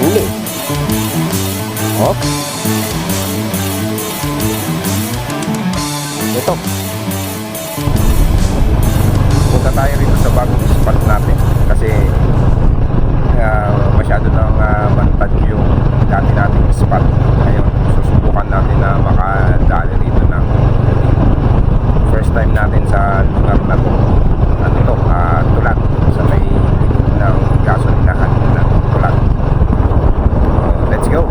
Huli. Hop. Ito. Punta tayo rito sa bagong spot natin kasi masyado nang bantad yung dati nating spot. Ngayon, susubukan natin na makadali rito ng first time natin sa lugar na to. Ano to? Tulat. Sa may ng gasolinahan ng Tulat. Let's go!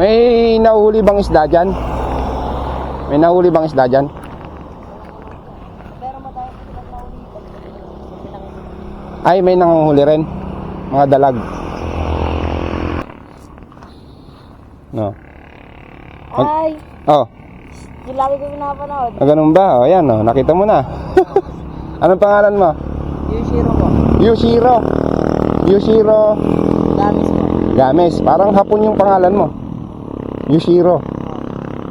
May nahuli bang isda dyan? May nahuli bang isda dyan? Pero madami pa silang nahuli. Ay, may nanguhuli rin. Mga dalag. No. Ay, Oh, yung lagi ko pinapanood. ganun ba? O, yan, oh, nakita mo na. Anong pangalan mo? Yushiro po. Yushiro. Yushiro Gamis po. Games. Parang Hapon yung pangalan mo. Yushiro.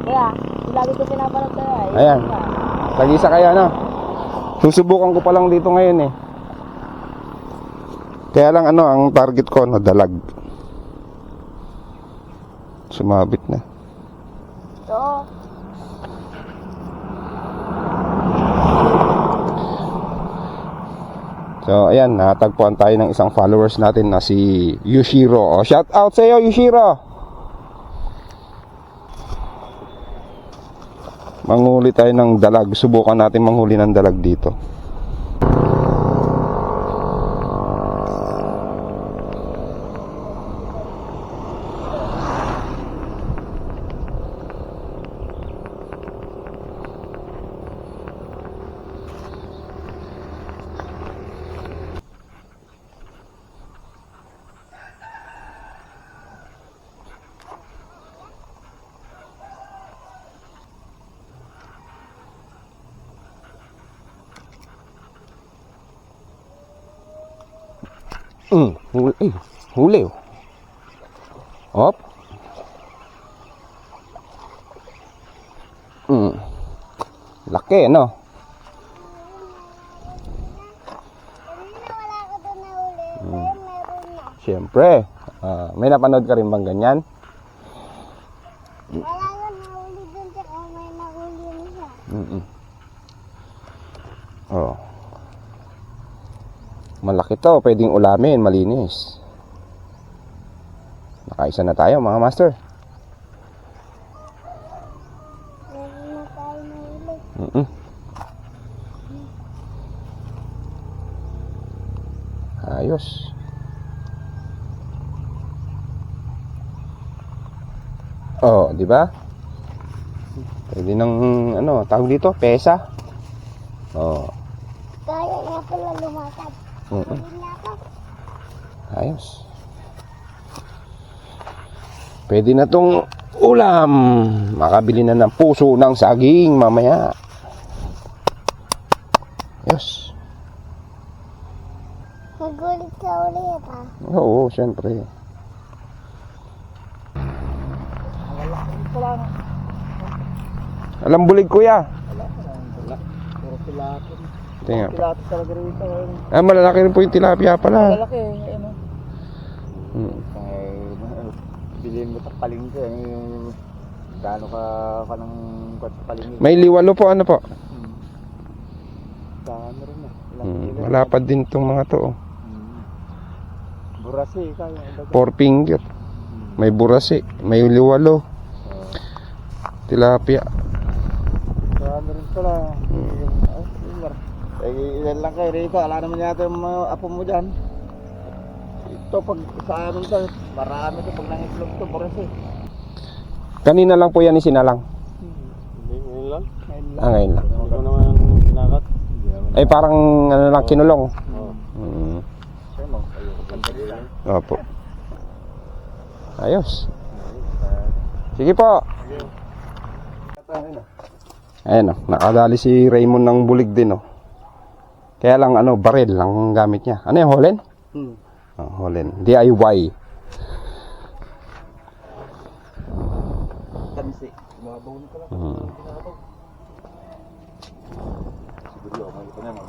Kaya, yung lagi ko pinapanood kaya. Ayan. Tag-isa kaya, no? Susubukan ko pa lang dito ngayon eh. Kaya lang ano, ang target ko, no, dalag. Sumabit na. Oo. So, ayan, natagpuan tayo ng isang followers natin na si Yushiro. O, shout out sa iyo, Yushiro! Manghuli tayo ng dalag. Subukan natin manghuli ng dalag dito. Huli, huli. Hop. Laki, no? Wala ko doon nahuli. Meron na. Siyempre. May napanood ka rin bang ganyan? Wala ko nahuli doon. Tsaka may nahuli na siya. Oh. Malaki to, pwedeng ulamin, malinis. Nakaisa na tayo mga master. Meron na tayo nahuli. Ayos. Oh, di ba? Pwede ng ano, tawag dito, pesa. Oh. Kaya nga pala lumakad. Hindi na ako. Ayos. Pwede na tong ulam. Makabili na ng puso ng saging mamaya. Yes. Magulit ka ulit ha. Oo, syempre. Alam bulig kuya. Puro tilapia. Tingnan pa. Tilapia talaga rito. Malalaki rin po yung tilapia pala. Malaki ano. Bilhin mo sa palengke yung gaano ka ng palengke. May liwalo po, ano po? Dami rin na. Malapad din tong mga to. Burasi kaya. Four finger. May burasi, may liwalo. Tilapia. Dami rin pala. Ilan lang kayo rito. Ala naman yata yung mga apo mo dyan. Ito pag sa amin to, marami ito pag nangitlog to, burasi. Kanina lang po yan isinalang. Hindi, ngayon lang. Ngayon lang. Hindi ko naman pinakat. Ay parang ano lang, kinulong. Oo. Sir mo, ayoko sandali lang. Opo. Ayos. Sige po. Ayan o, nakadali si Raymond ng bulig din o. Kaya lang ano, baril lang ang gamit niya. Ano yung Holland? Holland. DIY. Tansi. Mababaw na pala. Siguro ako pa naman.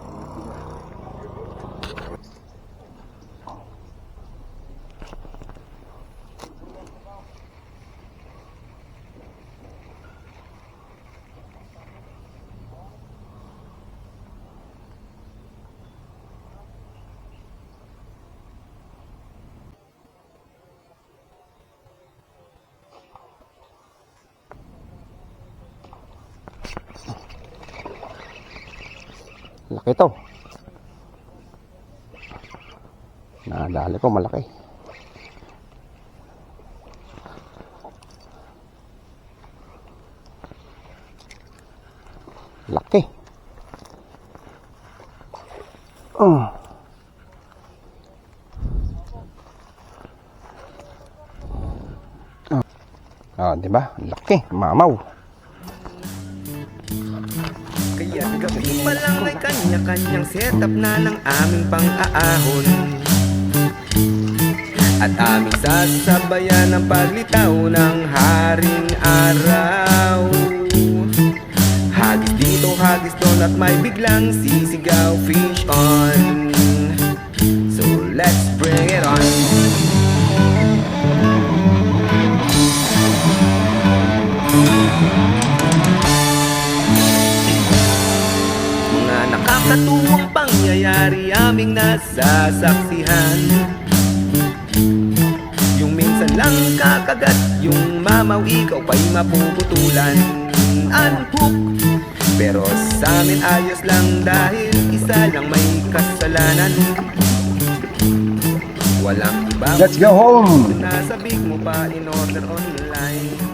Laki to. Nadali ko, malaki. Laki. Di ba? Laki, mamaw. Kaya gabi pa lang ay kanya-kanyang setup na ng aming pang-aahon. At aming sasabayan ng paglitaw ng haring araw. Hagis dito, hagis doon at may biglang sisigaw, fish on. So let's bring it on. Mga nakakatuwang pangyayari aming nasasaksihan. Yung minsan lang kakagat, yung mamaw ikaw pa'y mapuputulan. Unhook, pero sa amin ayos lang dahil isa lang may kasalanan. Walang iba. Let's go home. Nasabik mo pa in order online.